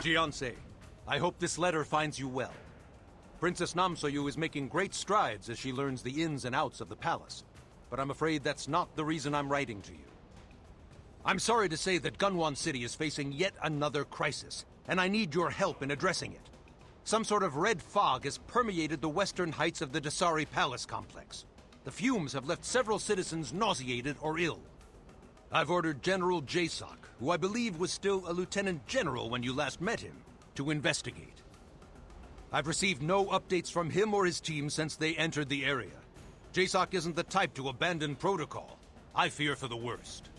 Jianse, I hope this letter finds you well. Princess Namsoyu is making great strides as she learns the ins and outs of the palace, but I'm afraid that's not the reason I'm writing to you. I'm sorry to say that Gunwan City is facing yet another crisis, and I need your help in addressing it. Some sort of red fog has permeated the western heights of the Dasari Palace complex. The fumes have left several citizens nauseated or ill. I've ordered General Jasoc, who I believe was still a lieutenant general when you last met him, to investigate. I've received no updates from him or his team since they entered the area. Jasoc isn't the type to abandon protocol. I fear for the worst.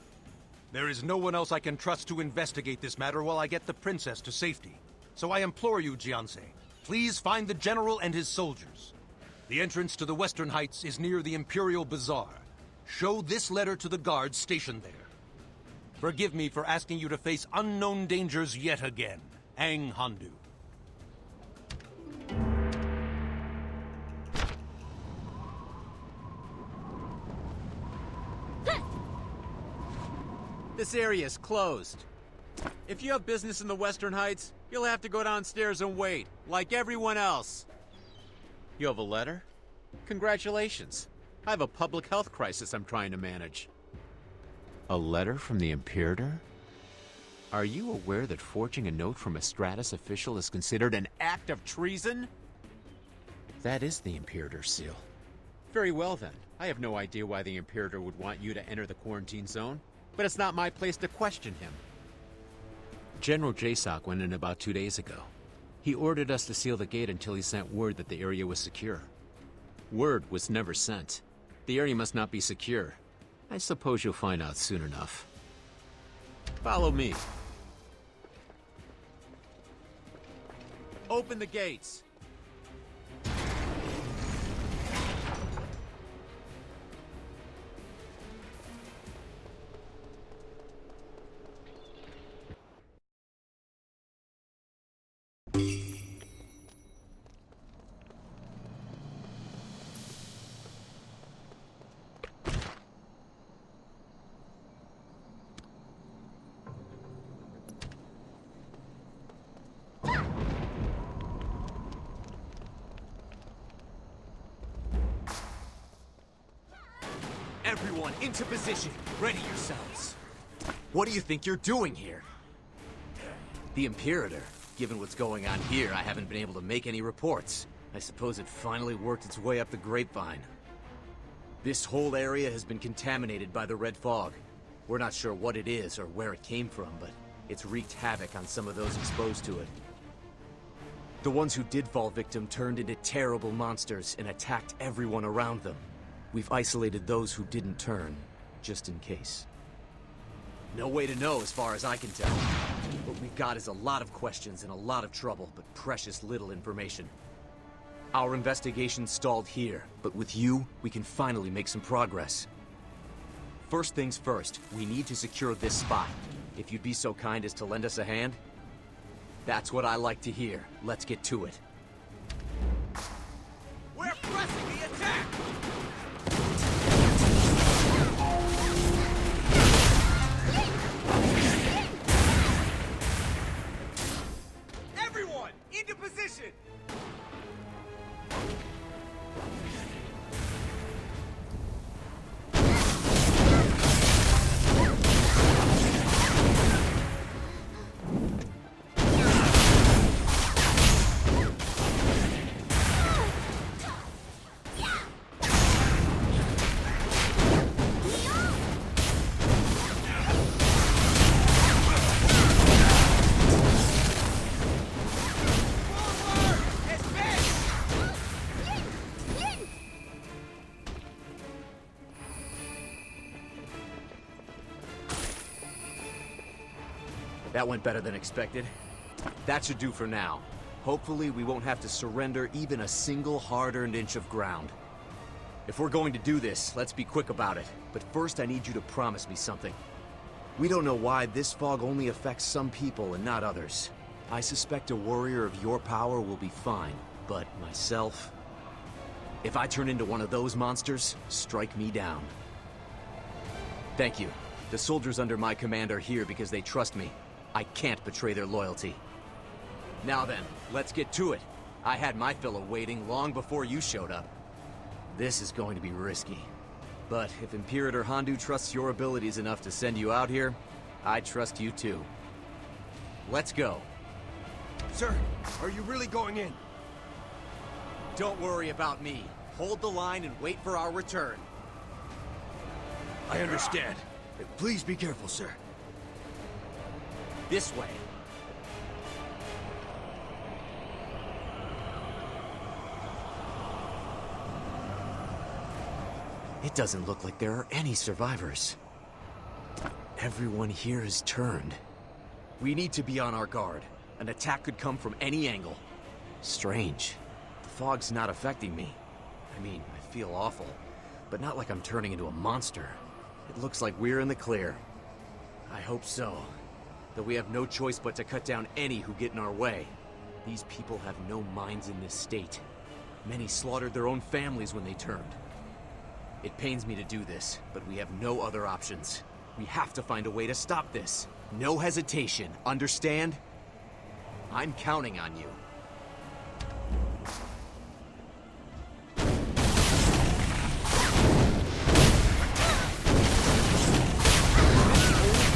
There is no one else I can trust to investigate this matter while I get the princess to safety. So I implore you, Jianse, please find the general and his soldiers. The entrance to the Western Heights is near the Imperial Bazaar. Show this letter to the guards stationed there. Forgive me for asking you to face unknown dangers yet again. Aang Handu. This area is closed. If you have business in the Western Heights, you'll have to go downstairs and wait, like everyone else. You have a letter? Congratulations. I have a public health crisis I'm trying to manage. A letter from the Imperator? Are you aware that forging a note from a Stratus official is considered an act of treason? That is the Imperator's seal. Very well then. I have no idea why the Imperator would want you to enter the quarantine zone, but it's not my place to question him. General Jasoc went in about 2 days ago. He ordered us to seal the gate until he sent word that the area was secure. Word was never sent. The area must not be secure. I suppose you'll find out soon enough. Follow me. Open the gates. Everyone into position. Ready yourselves. What do you think you're doing here? The Imperator. Given what's going on here, I haven't been able to make any reports. I suppose it finally worked its way up the grapevine. This whole area has been contaminated by the red fog. We're not sure what it is or where it came from, but it's wreaked havoc on some of those exposed to it. The ones who did fall victim turned into terrible monsters and attacked everyone around them. We've isolated those who didn't turn, just in case. No way to know as far as I can tell. What we've got is a lot of questions and a lot of trouble, but precious little information. Our investigation stalled here, but with you, we can finally make some progress. First things first, we need to secure this spot. If you'd be so kind as to lend us a hand? That's what I like to hear. Let's get to it. We're pressing the attack! Everyone, into position! That went better than expected. That should do for now. Hopefully, we won't have to surrender even a single hard-earned inch of ground. If we're going to do this, let's be quick about it. But first, I need you to promise me something. We don't know why this fog only affects some people and not others. I suspect a warrior of your power will be fine, but myself... If I turn into one of those monsters, strike me down. Thank you. The soldiers under my command are here because they trust me. I can't betray their loyalty. Now then, let's get to it. I had my fill of waiting long before you showed up. This is going to be risky. But if Imperator Handu trusts your abilities enough to send you out here, I trust you too. Let's go. Sir, are you really going in? Don't worry about me. Hold the line and wait for our return. I understand. Please be careful, sir. This way. It doesn't look like there are any survivors. Everyone here is turned. We need to be on our guard. An attack could come from any angle. Strange. The fog's not affecting me. I mean, I feel awful, but not like I'm turning into a monster. It looks like we're in the clear. I hope so. Though we have no choice but to cut down any who get in our way. These people have no minds in this state. Many slaughtered their own families when they turned. It pains me to do this, but we have no other options. We have to find a way to stop this. No hesitation, understand? I'm counting on you.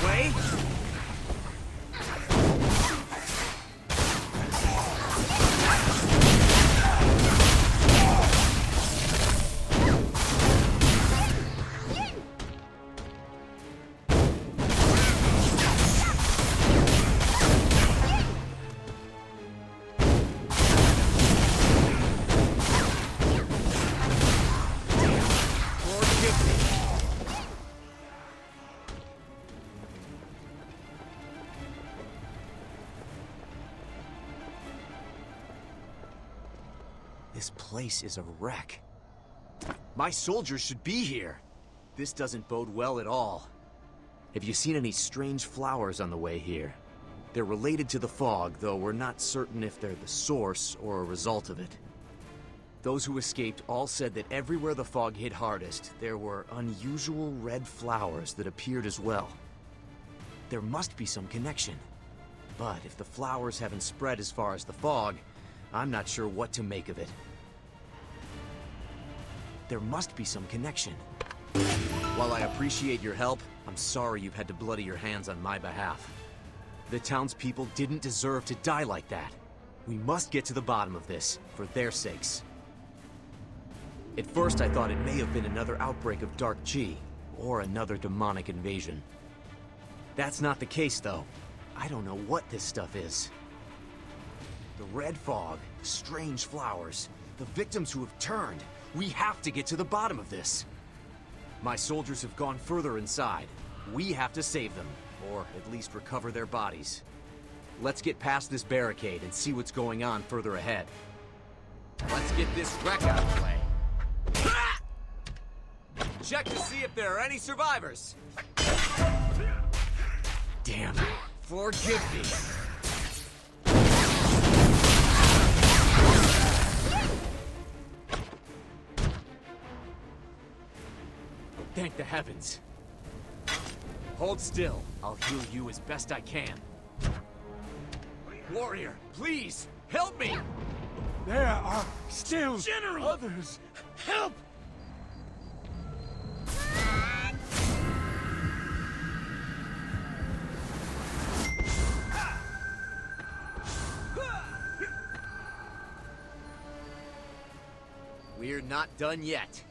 Way? This place is a wreck. My soldiers should be here. This doesn't bode well at all. Have you seen any strange flowers on the way here? They're related to the fog, though we're not certain if they're the source or a result of it. Those who escaped all said that everywhere the fog hit hardest, there were unusual red flowers that appeared as well. There must be some connection. But if the flowers haven't spread as far as the fog, I'm not sure what to make of it. There must be some connection. While I appreciate your help, I'm sorry you've had to bloody your hands on my behalf. The townspeople didn't deserve to die like that. We must get to the bottom of this, for their sakes. At first I thought it may have been another outbreak of Dark Chi, or another demonic invasion. That's not the case, though. I don't know what this stuff is. The red fog, the strange flowers, the victims who have turned. We have to get to the bottom of this. My soldiers have gone further inside. We have to save them, or at least recover their bodies. Let's get past this barricade and see what's going on further ahead. Let's get this wreck out of the way. Check to see if there are any survivors. Damn. Forgive me. Thank the heavens. Hold still. I'll heal you as best I can. Warrior, please, help me! There are still General! others. Help! We're not done yet.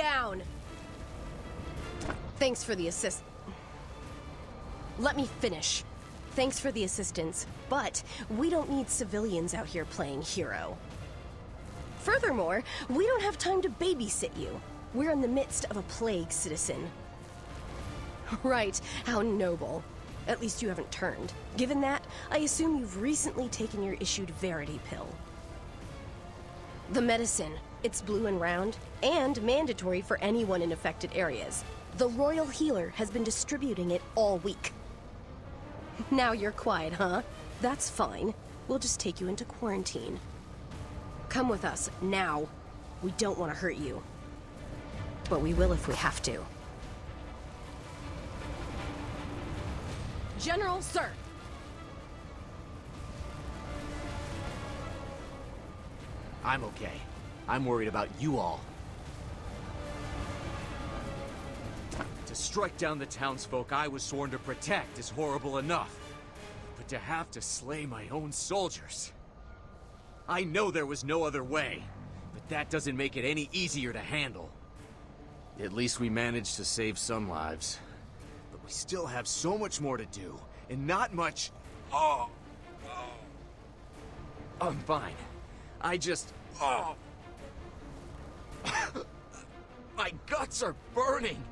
down! Thanks for the assist. Let me finish. Thanks for the assistance, but we don't need civilians out here playing hero. Furthermore, we don't have time to babysit you. We're in the midst of a plague, citizen. Right, how noble. At least you haven't turned. Given that, I assume you've recently taken your issued Verity pill. The medicine. It's blue and round, and mandatory for anyone in affected areas. The Royal Healer has been distributing it all week. Now you're quiet, huh? That's fine. We'll just take you into quarantine. Come with us, now. We don't want to hurt you. But we will if we have to. General, sir! I'm okay. I'm worried about you all. To strike down the townsfolk I was sworn to protect is horrible enough. But to have to slay my own soldiers... I know there was no other way, but that doesn't make it any easier to handle. At least we managed to save some lives. But we still have so much more to do, and not much... I'm fine. I just... My guts are burning!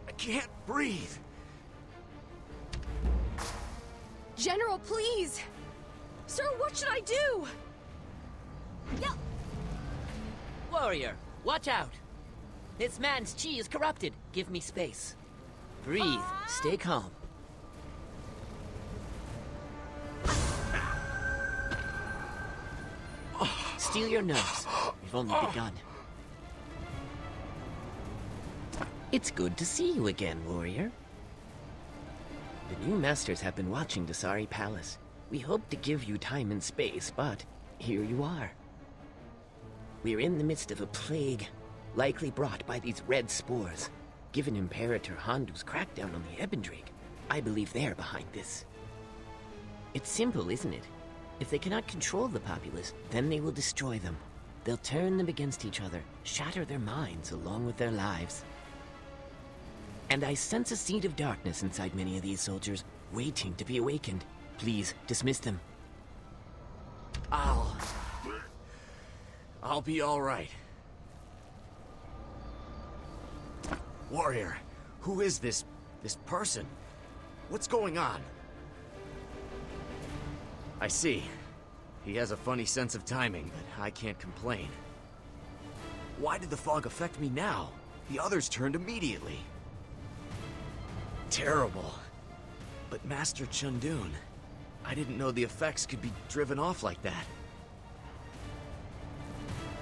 I can't breathe! General, please! Sir, what should I do? Yeah. Warrior, watch out! This man's chi is corrupted. Give me space. Breathe. Stay calm. Steal your nerves. We've only begun. It's good to see you again, warrior. The new masters have been watching Dasari Palace. We hoped to give you time and space, but here you are. We're in the midst of a plague, likely brought by these red spores. Given Imperator Hondu's crackdown on the Ebendrake, I believe they're behind this. It's simple, isn't it? If they cannot control the populace, then they will destroy them. They'll turn them against each other, shatter their minds along with their lives. And I sense a seed of darkness inside many of these soldiers, waiting to be awakened. Please, dismiss them. I'll be all right. Warrior, who is this person? What's going on? I see. He has a funny sense of timing, but I can't complain. Why did the fog affect me now? The others turned immediately. Terrible. But Master Chundun, I didn't know the effects could be driven off like that.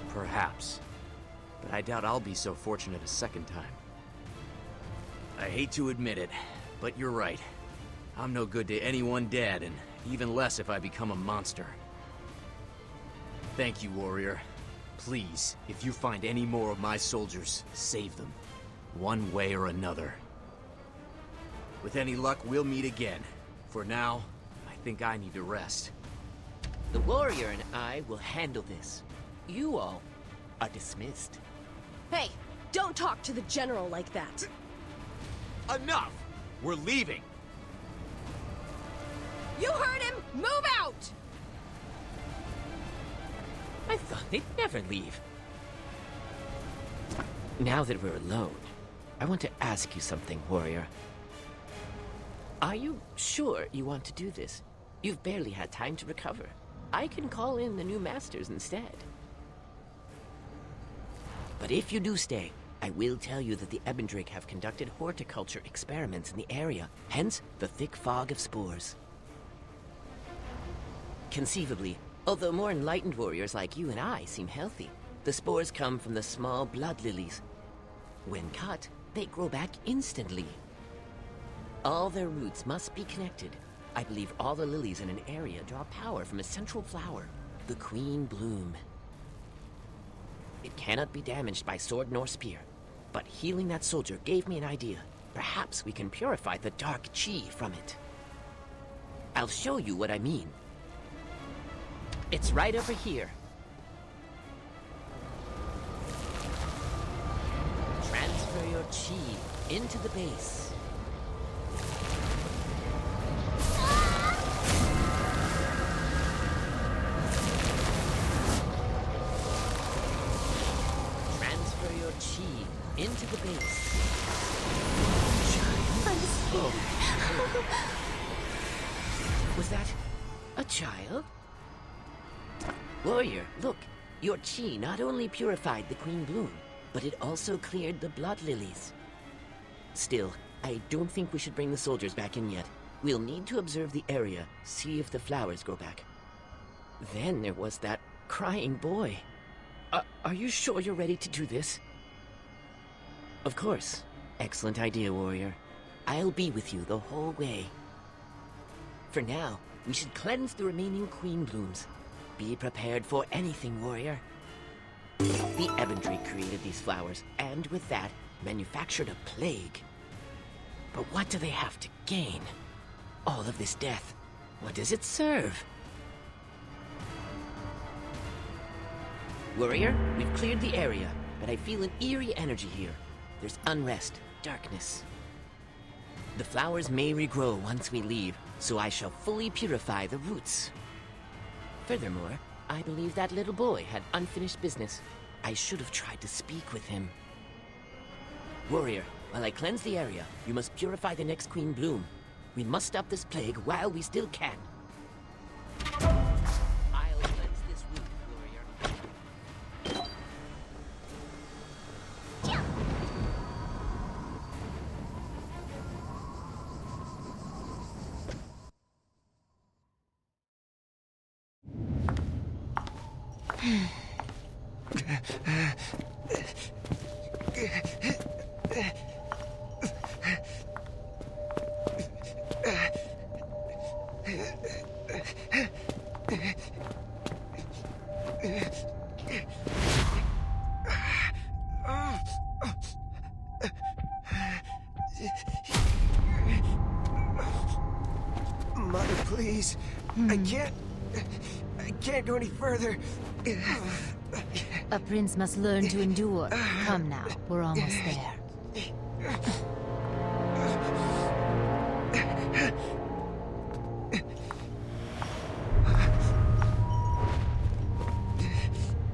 Perhaps. But I doubt I'll be so fortunate a second time. I hate to admit it, but you're right. I'm no good to anyone dead, and even less if I become a monster. Thank you, warrior. Please, if you find any more of my soldiers, save them. One way or another. With any luck, we'll meet again. For now, I think I need to rest. The warrior and I will handle this. You all are dismissed. Hey, don't talk to the general like that. Enough! We're leaving! You heard him! Move out! I thought they'd never leave. Now that we're alone, I want to ask you something, warrior. Are you sure you want to do this? You've barely had time to recover. I can call in the new masters instead. But if you do stay, I will tell you that the Ebendrake have conducted horticulture experiments in the area, hence the thick fog of spores. Conceivably, although more enlightened warriors like you and I seem healthy, the spores come from the small blood lilies. When cut, they grow back instantly. All their roots must be connected. I believe all the lilies in an area draw power from a central flower, the Queen Bloom. It cannot be damaged by sword nor spear, but healing that soldier gave me an idea. Perhaps we can purify the dark chi from it. I'll show you what I mean. It's right over here. Transfer your chi into the base. Transfer your chi into the base. I'm scared. Was that a child? Warrior, look. Your chi not only purified the Queen Bloom, but it also cleared the blood lilies. Still, I don't think we should bring the soldiers back in yet. We'll need to observe the area, see if the flowers grow back. Then there was that crying boy. Are you sure you're ready to do this? Of course. Excellent idea, Warrior. I'll be with you the whole way. For now, we should cleanse the remaining Queen Blooms. Be prepared for anything, Warrior. The Ebondry created these flowers, and with that, manufactured a plague. But what do they have to gain? All of this death. What does it serve? Warrior, we've cleared the area, but I feel an eerie energy here. There's unrest, darkness. The flowers may regrow once we leave, so I shall fully purify the roots. Furthermore, I believe that little boy had unfinished business. I should have tried to speak with him. Warrior, while I cleanse the area, you must purify the next Queen Bloom. We must stop this plague while we still can. I'll cleanse this root, Warrior. Mother, please. I can't go any further. A prince must learn to endure. Come now, we're almost there.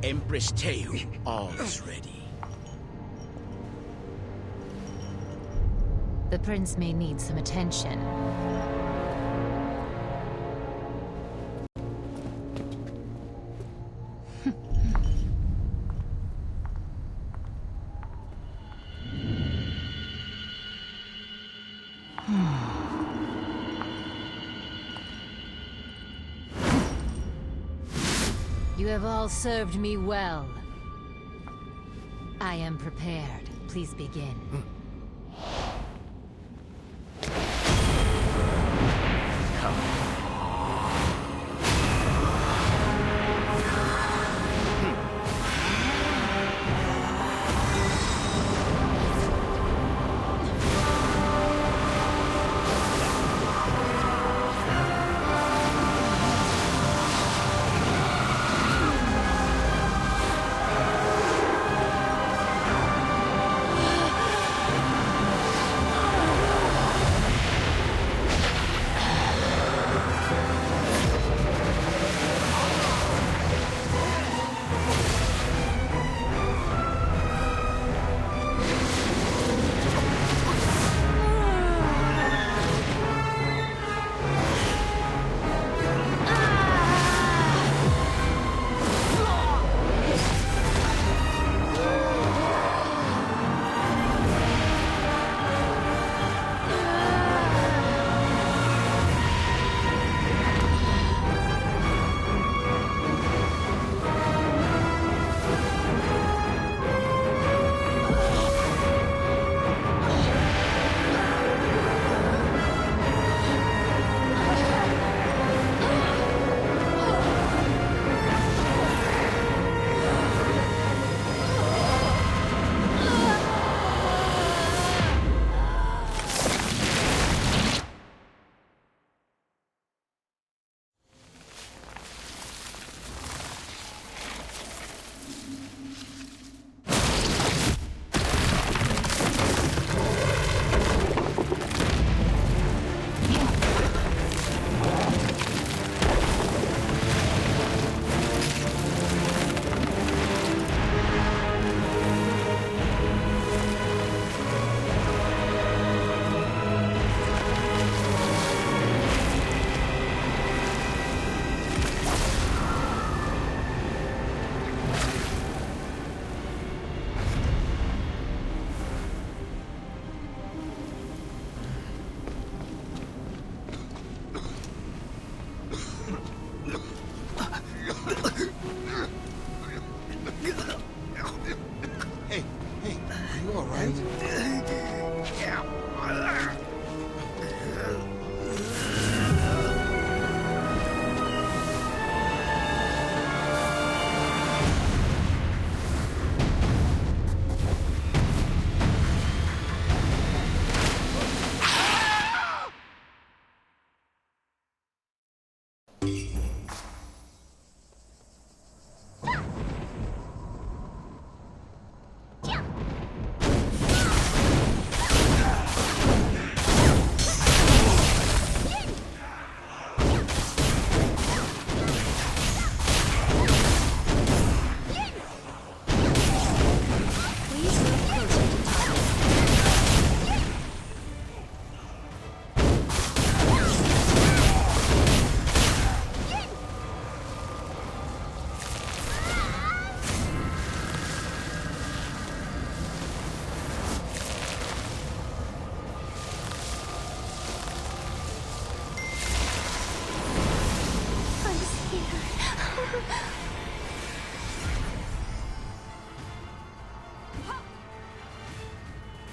Empress Teu, all's ready. The prince may need some attention. You have all served me well. I am prepared. Please begin.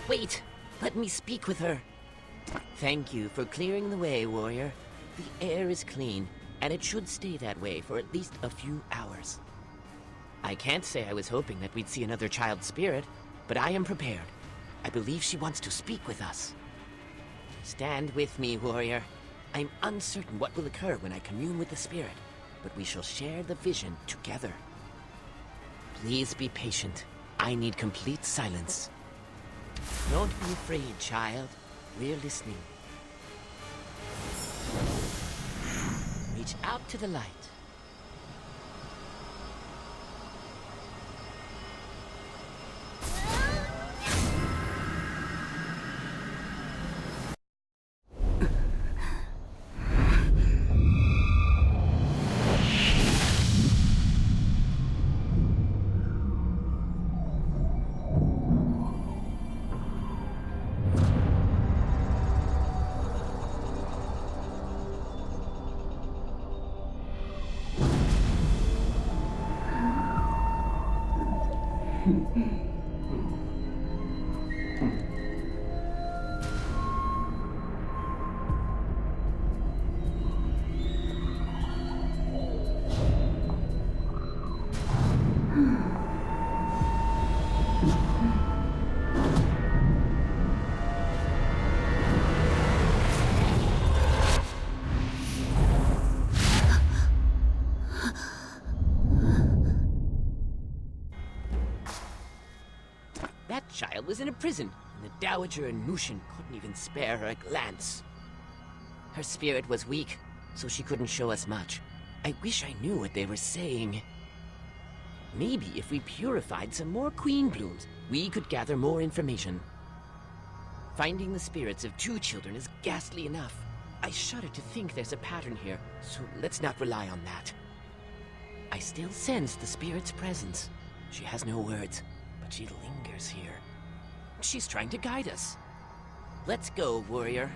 Wait! Let me speak with her. Thank you for clearing the way, warrior. The air is clean, and it should stay that way for at least a few hours. I can't say I was hoping that we'd see another child spirit, but I am prepared. I believe she wants to speak with us. Stand with me, warrior. I'm uncertain what will occur when I commune with the spirit, but we shall share the vision together. Please be patient. I need complete silence. Don't be afraid, child. We're listening. Reach out to the light. That child was in a prison, and the Dowager and Mushin couldn't even spare her a glance. Her spirit was weak, so she couldn't show us much. I wish I knew what they were saying. Maybe if we purified some more queen blooms, we could gather more information. Finding the spirits of 2 children is ghastly enough. I shudder to think there's a pattern here, so let's not rely on that. I still sense the spirit's presence. She has no words, but she lingers here. She's trying to guide us. Let's go, warrior.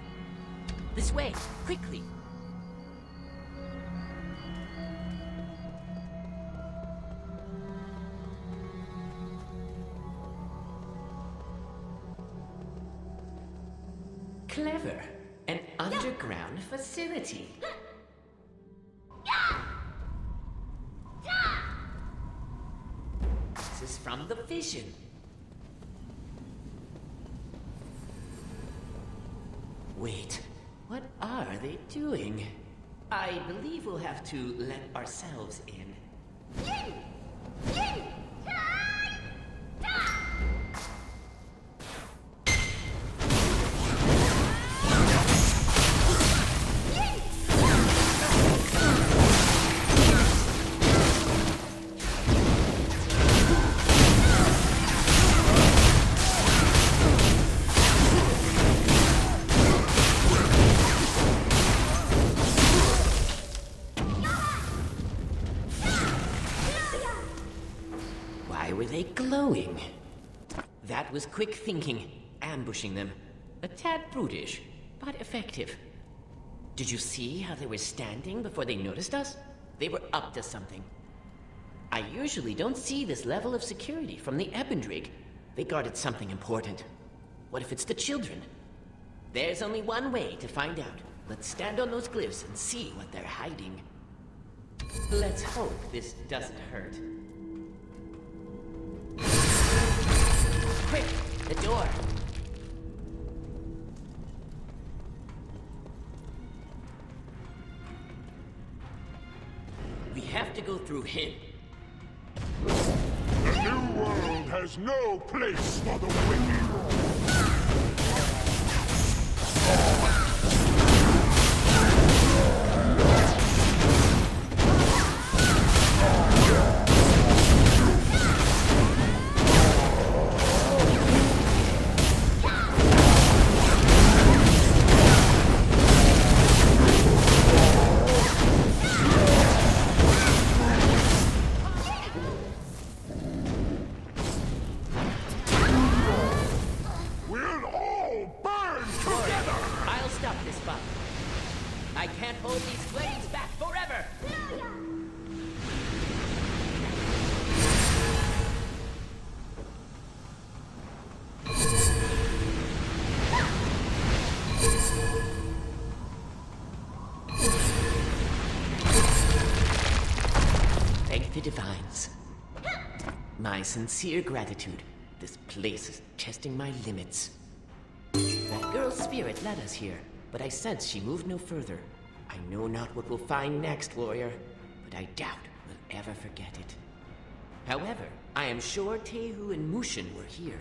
This way, quickly. Clever. An underground facility. This is from the vision. Wait, what are they doing? I believe we'll have to let ourselves in. Why were they glowing? That was quick thinking, ambushing them. A tad brutish, but effective. Did you see how they were standing before they noticed us? They were up to something. I usually don't see this level of security from the Ebendrig. They guarded something important. What if it's the children? There's only one way to find out. Let's stand on those glyphs and see what they're hiding. Let's hope this doesn't hurt. Quick! The door! We have to go through him. The new world has no place for the wicked. I can't hold these flames back forever! My sincere gratitude. This place is testing my limits. That girl's spirit led us here, but I sense she moved no further. I know not what we'll find next, warrior, but I doubt we'll ever forget it. However, I am sure Tehu and Mushin were here.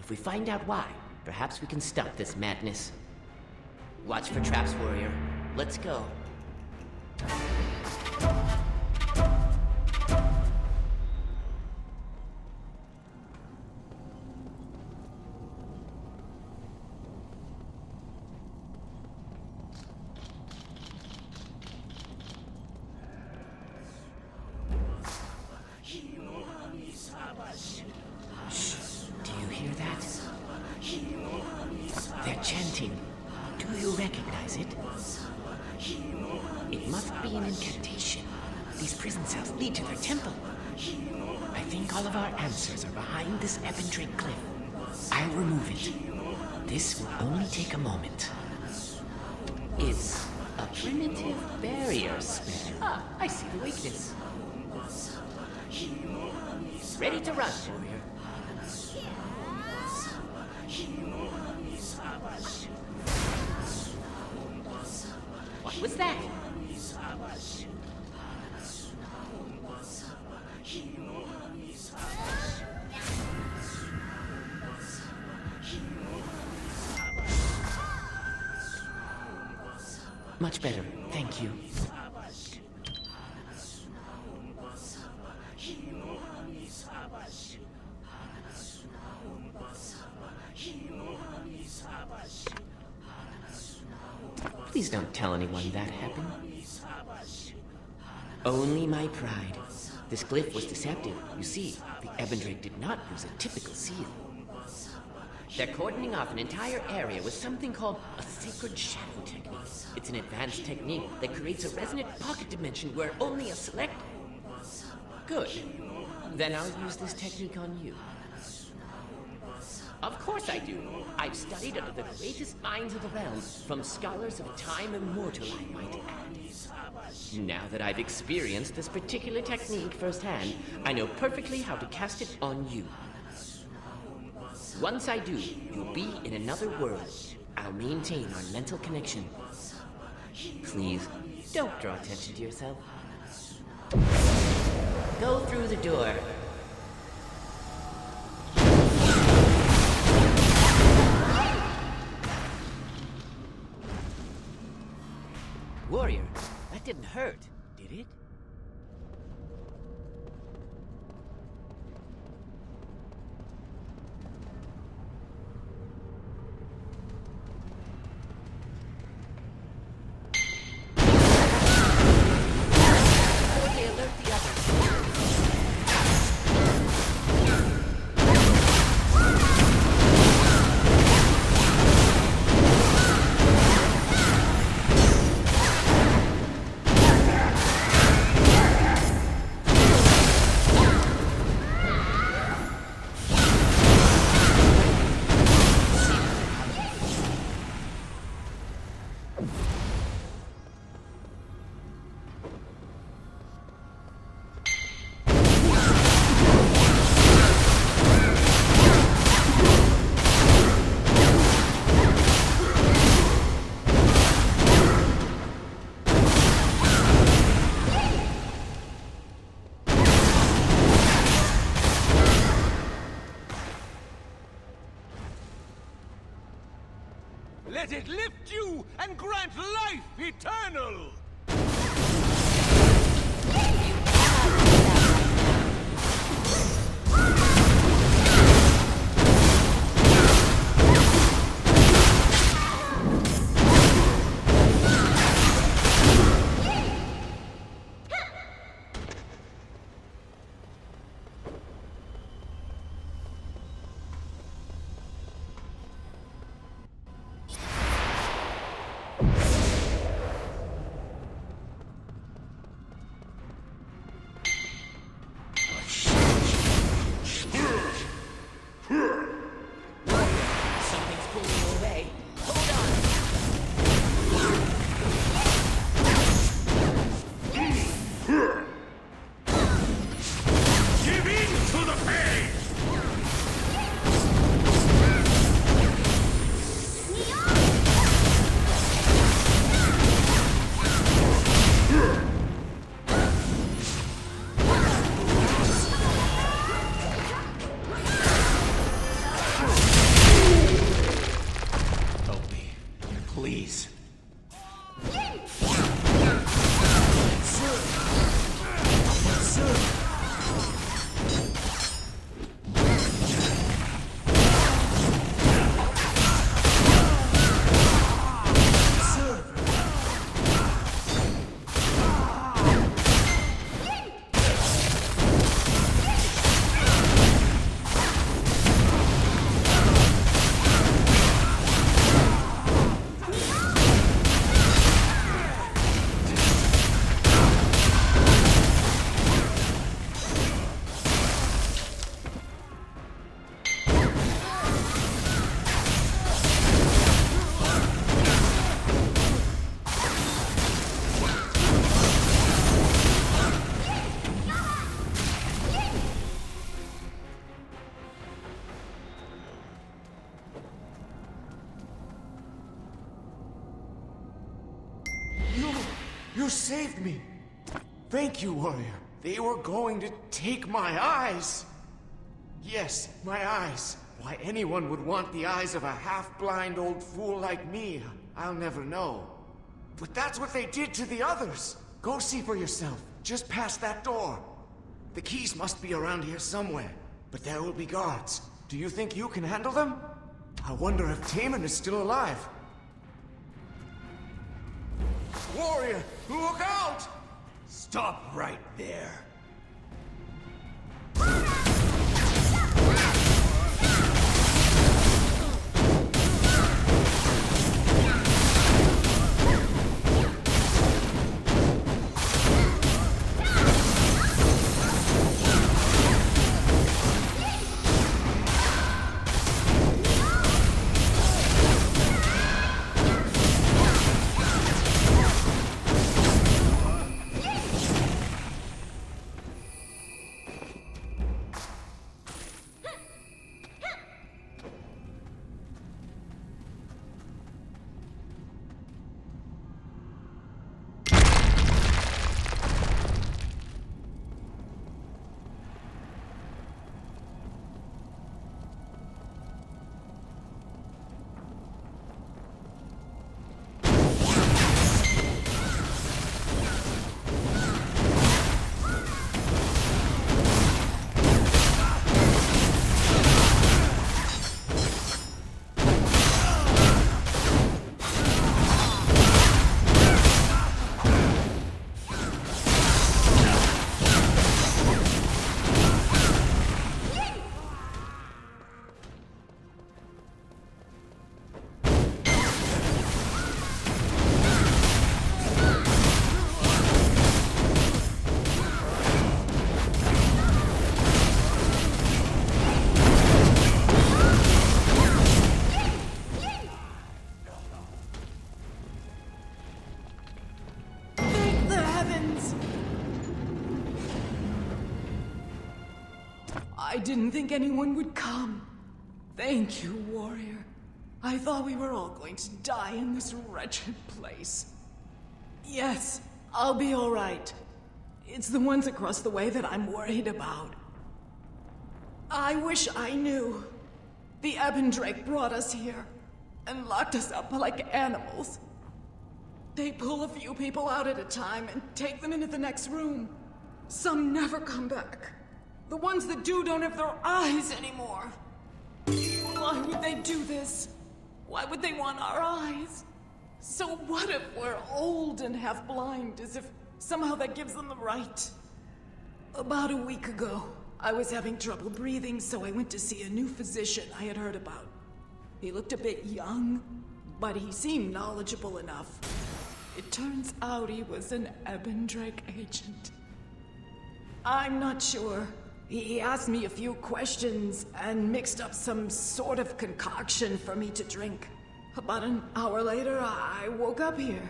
If we find out why, perhaps we can stop this madness. Watch for traps, warrior. Let's go. They're chanting. Do you recognize it? It must be an incantation. These prison cells lead to their temple. I think all of our answers are behind this Ebendrake cliff. I'll remove it. This will only take a moment. It's a primitive barrier spell. Ah, I see the weakness. Ready to run, warrior. What was that? Much better, thank you. Please don't tell anyone that happened. Only my pride. This glyph was deceptive. You see, the Ebendrake did not use a typical seal. They're cordoning off an entire area with something called a sacred shadow technique. It's an advanced technique that creates a resonant pocket dimension where only a select... Good. Then I'll use this technique on you. Of course I do. I've studied under the greatest minds of the realm, from scholars of time immortal, I might add. Now that I've experienced this particular technique firsthand, I know perfectly how to cast it on you. Once I do, you'll be in another world. I'll maintain our mental connection. Please, don't draw attention to yourself. Go through the door. Warrior, that didn't hurt, did it? Quickly alert the others. Let it lift you and grant life eternal! You saved me. Thank you, warrior. They were going to take my eyes. Yes, my eyes. Why anyone would want the eyes of a half-blind old fool like me, I'll never know. But that's what they did to the others. Go see for yourself, just past that door. The keys must be around here somewhere, but there will be guards. Do you think you can handle them? I wonder if Taman is still alive. Warrior, look out! Stop right there. I didn't think anyone would come. Thank you, warrior. I thought we were all going to die in this wretched place. Yes, I'll be all right. It's the ones across the way that I'm worried about. I wish I knew. The Ebbendrake brought us here and locked us up like animals. They pull a few people out at a time and take them into the next room. Some never come back. The ones that do don't have their eyes anymore. Why would they do this? Why would they want our eyes? So what if we're old and half blind, as if somehow that gives them the right? About a week ago, I was having trouble breathing, so I went to see a new physician I had heard about. He looked a bit young, but he seemed knowledgeable enough. It turns out he was an Ebbendrake agent. I'm not sure. He asked me a few questions and mixed up some sort of concoction for me to drink. About an hour later, I woke up here.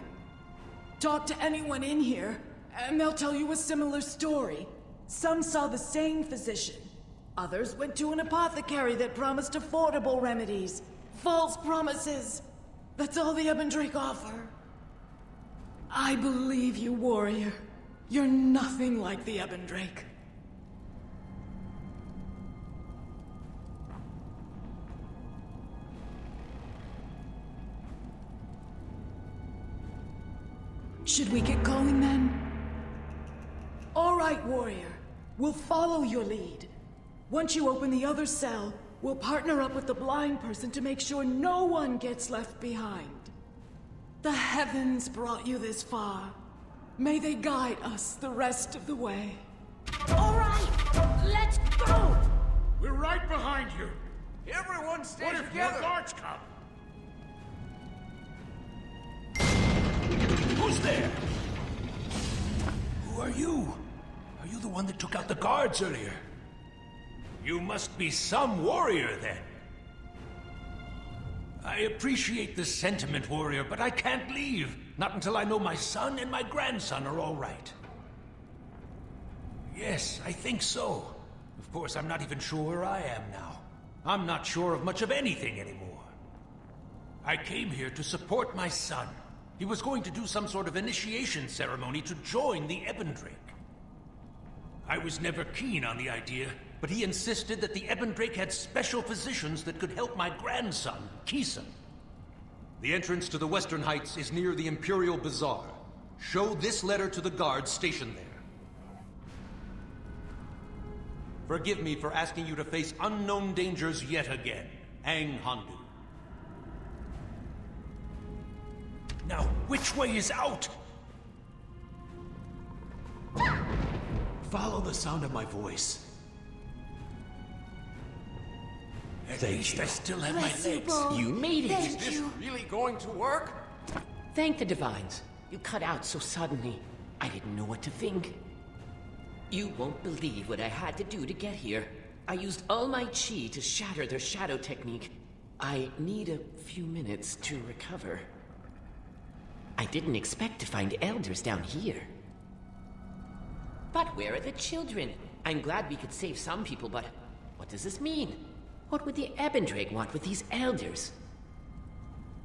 Talk to anyone in here, and they'll tell you a similar story. Some saw the same physician. Others went to an apothecary that promised affordable remedies. False promises. That's all the Ebbendrake offer. I believe you, warrior. You're nothing like the Ebbendrake. Should we get going then? All right, warrior. We'll follow your lead. Once you open the other cell, we'll partner up with the blind person to make sure no one gets left behind. The heavens brought you this far. May they guide us the rest of the way. All right, let's go! We're right behind you. Everyone stay What if together. more guards come? Who's there? Who are you? Are you the one that took out the guards earlier? You must be some warrior, then. I appreciate the sentiment, warrior, but I can't leave. Not until I know my son and my grandson are all right. Yes, I think so. Of course, I'm not even sure where I am now. I'm not sure of much of anything anymore. I came here to support my son. He was going to do some sort of initiation ceremony to join the Ebondrake. I was never keen on the idea, but he insisted that the Ebondrake had special physicians that could help my grandson, Keeson. The entrance to the Western Heights is near the Imperial Bazaar. Show this letter to the guards stationed there. Forgive me for asking you to face unknown dangers yet again, Aang Handu. Now, which way is out? Follow the sound of my voice. At least I still have my Bless you legs. both. You made it! Thank Is this you. really going to work? Thank the Divines. You cut out so suddenly. I didn't know what to think. You won't believe what I had to do to get here. I used all my chi to shatter their shadow technique. I need a few minutes to recover. I didn't expect to find elders down here. But where are the children? I'm glad we could save some people, but what does this mean? What would the Ebondrake want with these elders?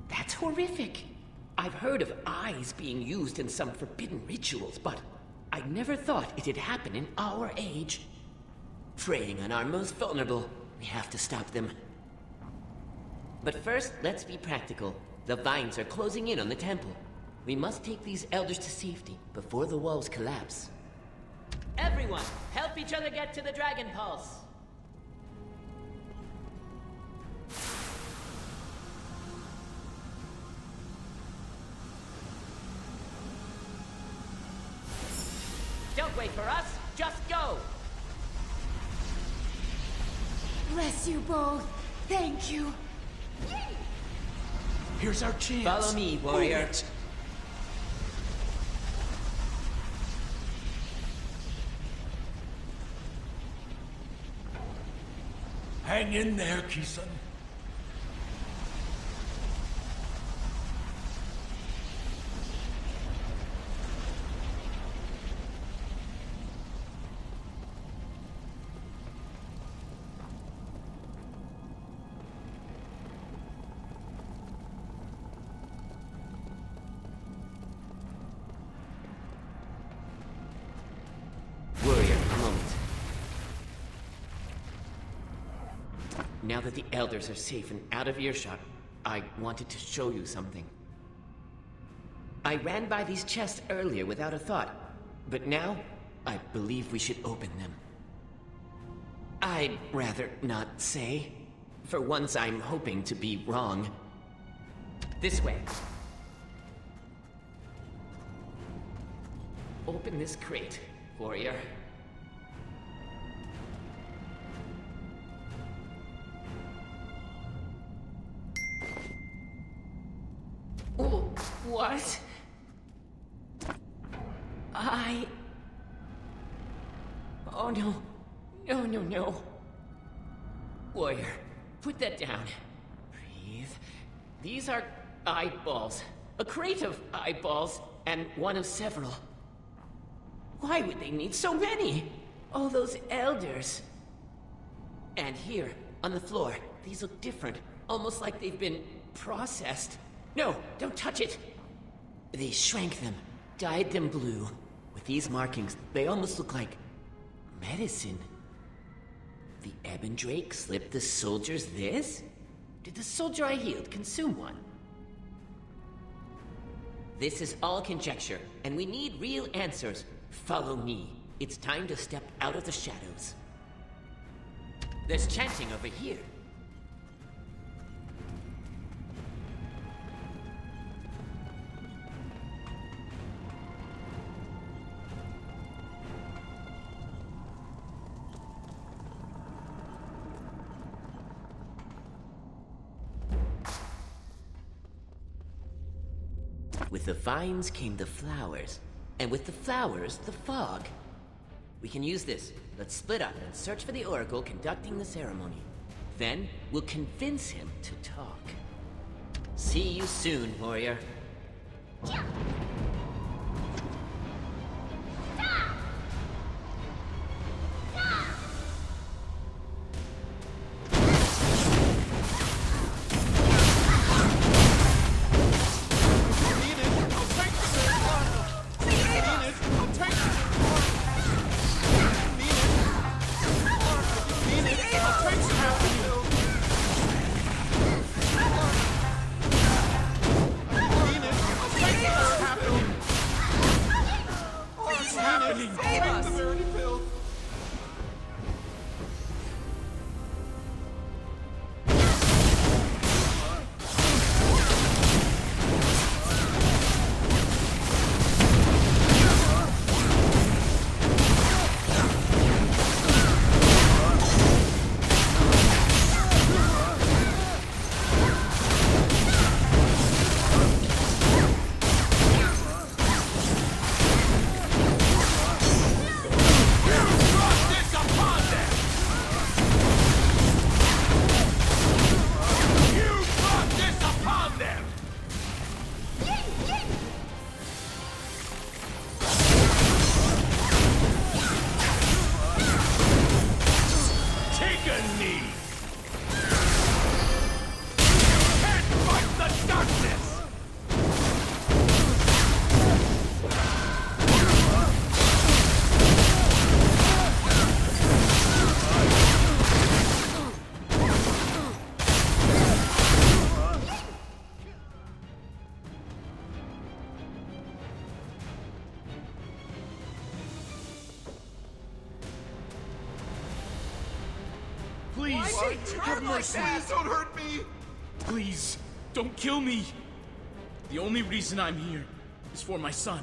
That's horrific. I've heard of eyes being used in some forbidden rituals, but I never thought it'd happen in our age. Preying on our most vulnerable, we have to stop them. But first, let's be practical. The vines are closing in on the temple. We must take these elders to safety before the walls collapse. Everyone, help each other get to the Dragon Pulse! Don't wait for us, just go! Bless you both. Thank you. Here's our chance. Follow me, warrior. Move it. Hang in there, Keeson. Warrior, a moment. Now that the elders are safe and out of earshot, I wanted to show you something. I ran by these chests earlier without a thought, but now I believe we should open them. I'd rather not say. For once, I'm hoping to be wrong. This way. Open this crate, warrior. Oh, what? Oh no. No, no, no. Warrior, put that down. Breathe. These are eyeballs. A crate of eyeballs, and one of several. Why would they need so many? All those elders. And here, on the floor, these look different. Almost like they've been processed. No, don't touch it! They shrank them, dyed them blue. With these markings, they almost look like medicine. The Ebondrake slipped the soldiers this? Did the soldier I healed consume one? This is all conjecture, and we need real answers. Follow me. It's time to step out of the shadows. There's chanting over here. With the vines came the flowers, and with the flowers, the fog. We can use this. Let's split up and search for the Oracle conducting the ceremony. Then, we'll convince him to talk. See you soon, warrior. Please, have mercy. Please don't hurt me. Please, don't kill me. The only reason I'm here is for my son.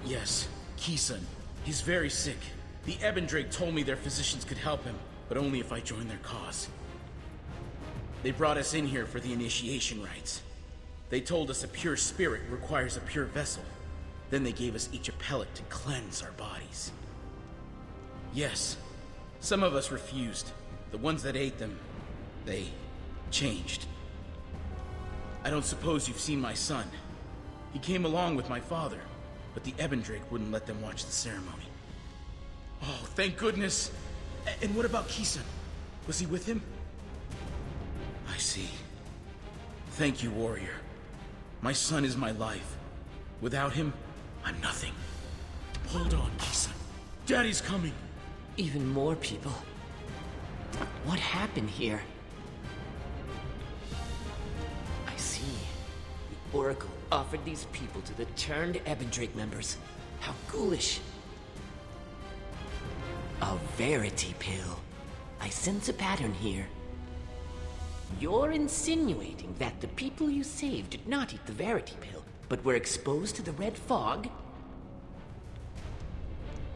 Yes, Kisun. He's very sick. The Ebondrake told me their physicians could help him, but only if I joined their cause. They brought us in here for the initiation rites. They told us a pure spirit requires a pure vessel. Then they gave us each a pellet to cleanse our bodies. Yes, some of us refused. The ones that ate them, they changed. I don't suppose you've seen my son. He came along with my father, but the Ebondrake wouldn't let them watch the ceremony. Oh, thank goodness. And what about Kisun? Was he with him? I see. Thank you, warrior. My son is my life. Without him, I'm nothing. Hold on, Kisun. Daddy's coming. Even more people. What happened here? I see. The Oracle offered these people to the turned Ebondrake members. How ghoulish. A verity pill. I sense a pattern here. You're insinuating that the people you saved did not eat the verity pill, but were exposed to the red fog?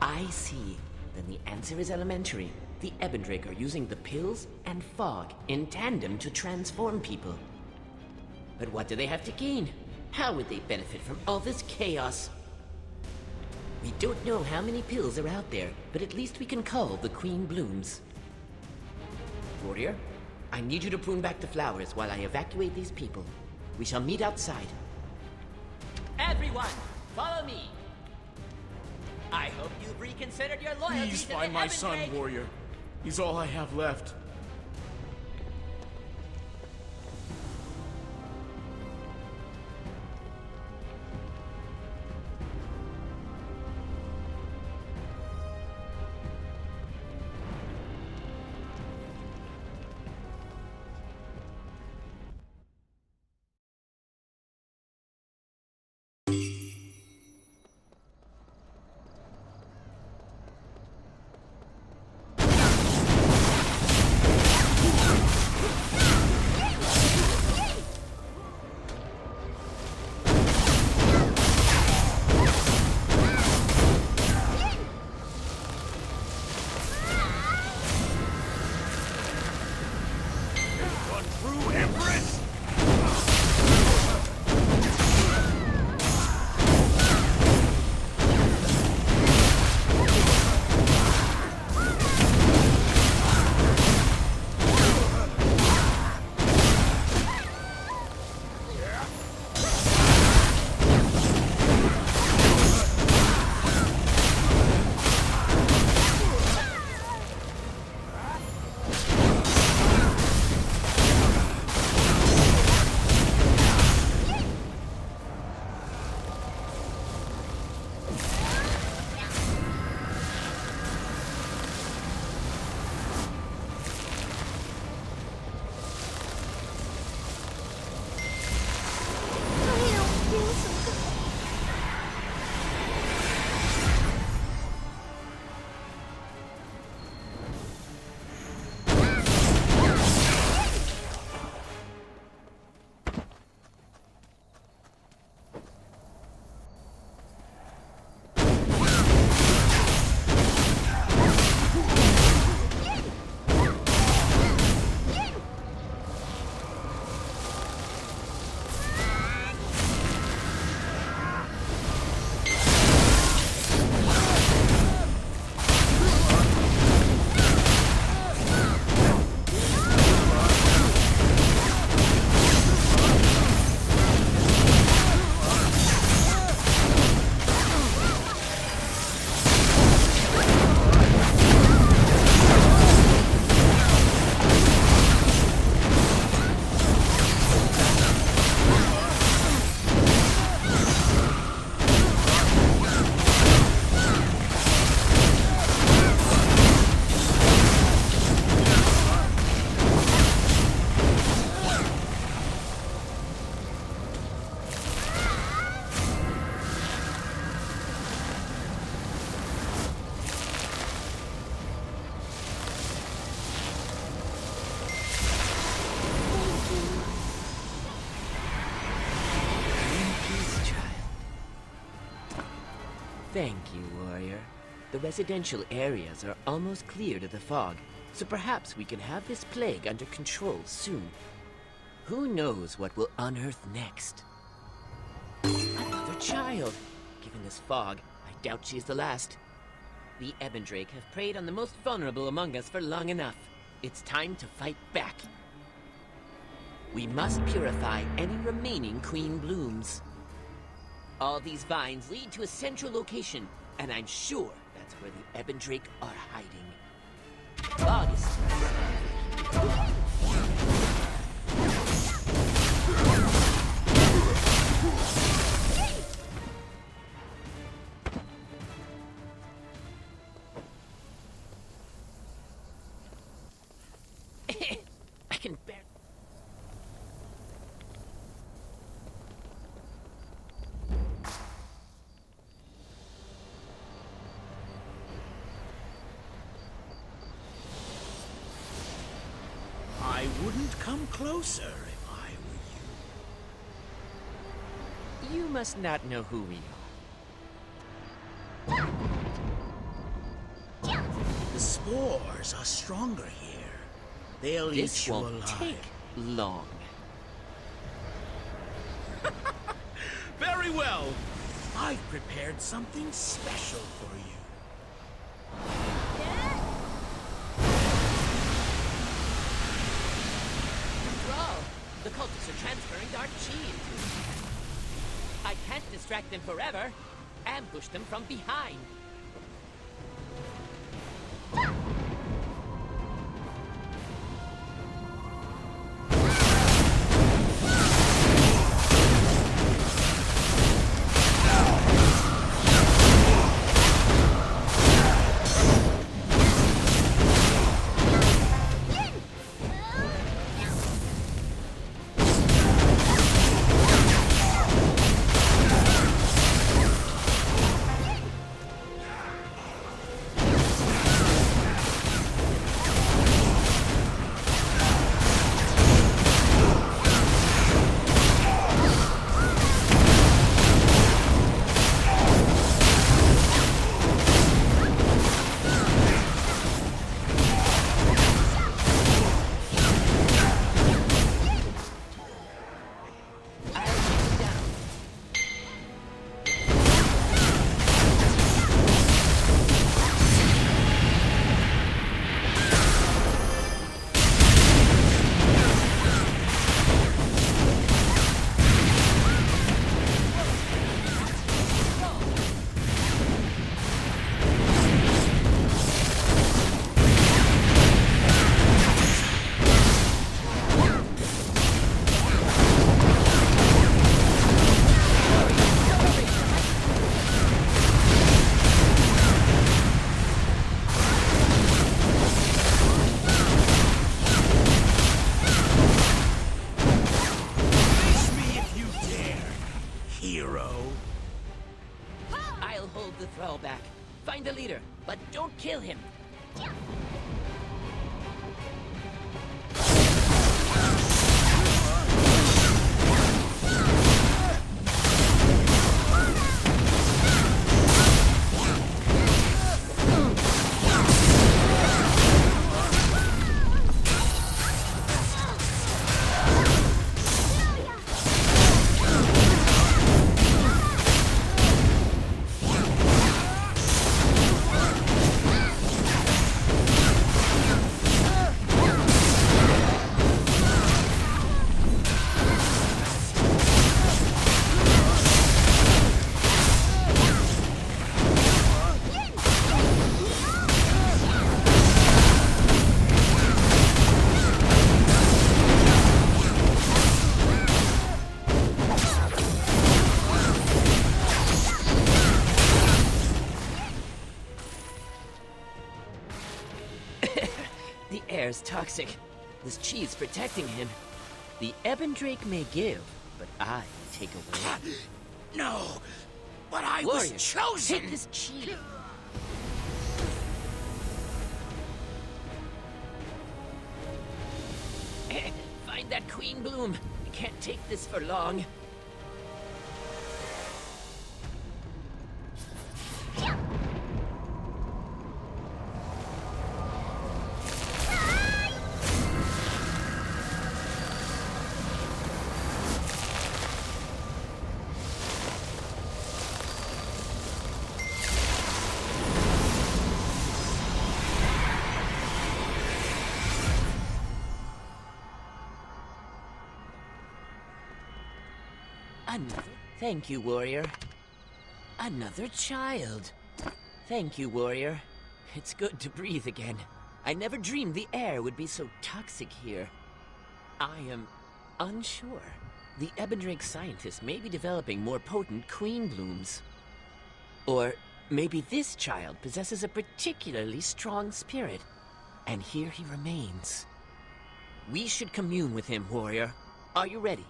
I see. Then the answer is elementary. The Ebondrake are using the pills and fog in tandem to transform people. But what do they have to gain? How would they benefit from all this chaos? We don't know how many pills are out there, but at least we can cull the Queen Blooms. Warrior, I need you to prune back the flowers while I evacuate these people. We shall meet outside. Everyone, follow me! I hope you've reconsidered your loyalty Please to the find my Ebondrake. son, warrior. He's all I have left. Thank you, warrior. The residential areas are almost clear to the fog, so perhaps we can have this plague under control soon. Who knows what we'll unearth next? Another child! Given this fog, I doubt she's the last. The Ebendrake have preyed on the most vulnerable among us for long enough. It's time to fight back. We must purify any remaining queen blooms. All these vines lead to a central location, and I'm sure that's where the Ebendrake are hiding. Fog is I can bear. I wouldn't come closer if I were you. You must not know who we are. The spores are stronger here. They'll This eat you won't alive. take long. Very well. I've prepared something special for you. After all, the cultists are transferring dark chi into me. I can't distract them forever. Ambush them from behind. I'll hold the thrall back. Find the leader, but don't kill him. The air's toxic. This chi is protecting him. The Ebendrake may give, but I take away. No, but I Warriors, was chosen. Take this chi. Find that Queen Bloom. I can't take this for long. Thank you, warrior. Another child. Thank you, warrior. It's good to breathe again. I never dreamed the air would be so toxic here. I am unsure. The Ebondrake scientists may be developing more potent queen blooms. Or maybe this child possesses a particularly strong spirit, and here he remains. We should commune with him, warrior. Are you ready?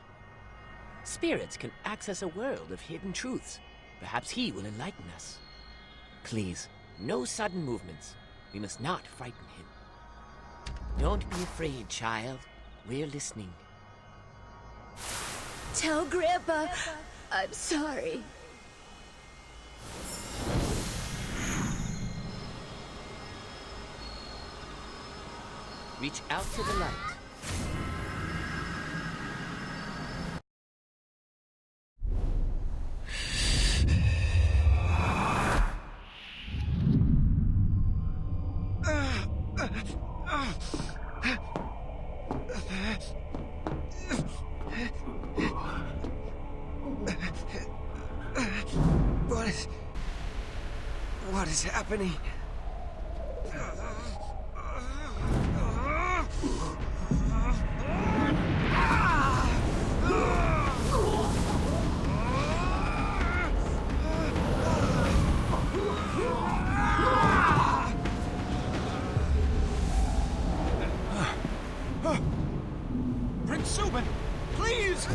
Spirits can access a world of hidden truths. Perhaps he will enlighten us. Please, no sudden movements. We must not frighten him. Don't be afraid, child. We're listening. Tell Grandpa I'm sorry. Reach out to the light. What is happening? Prince Subin, please!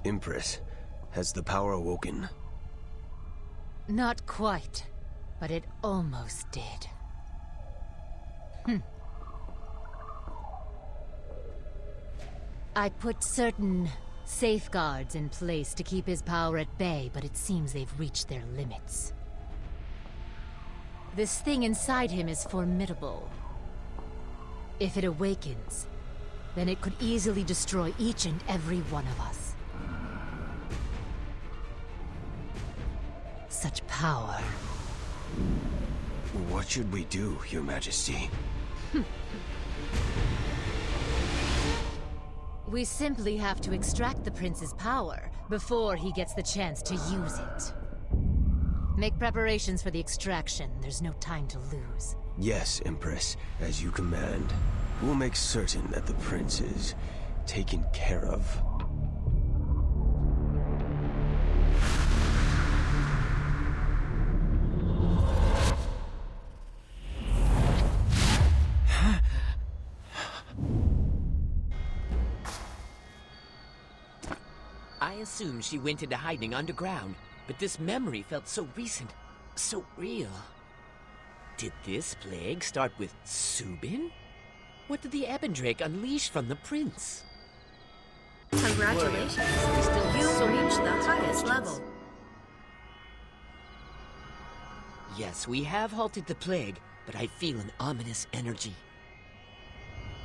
Empress, has the power awoken? Not quite, but it almost did. I put certain safeguards in place to keep his power at bay, but it seems they've reached their limits. This thing inside him is formidable. If it awakens, then it could easily destroy each and every one of us. Such power. What should we do, Your Majesty? We simply have to extract the prince's power before he gets the chance to use it. Make preparations for the extraction. There's no time to lose. Yes, Empress, as you command. We'll make certain that the prince is taken care of. I assumed she went into hiding underground, but this memory felt so recent, so real. Did this plague start with Subin? What did the Ebondrake unleash from the prince? Congratulations. You've reached the highest level. Yes, we have halted the plague, but I feel an ominous energy.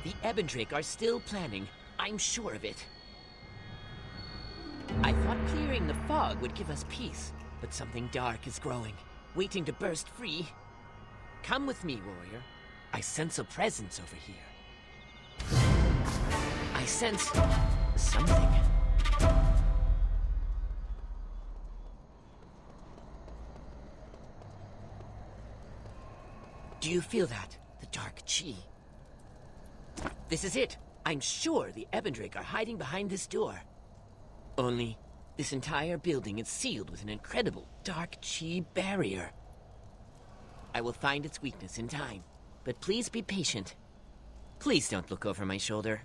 The Ebondrake are still planning. I'm sure of it. I thought clearing the fog would give us peace, but something dark is growing, waiting to burst free. Come with me, warrior. I sense a presence over here. I sense something. Do you feel that? The dark chi. This is it. I'm sure the Ebondrake are hiding behind this door. Only, this entire building is sealed with an incredible dark chi barrier. I will find its weakness in time, but please be patient. Please don't look over my shoulder.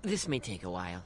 This may take a while.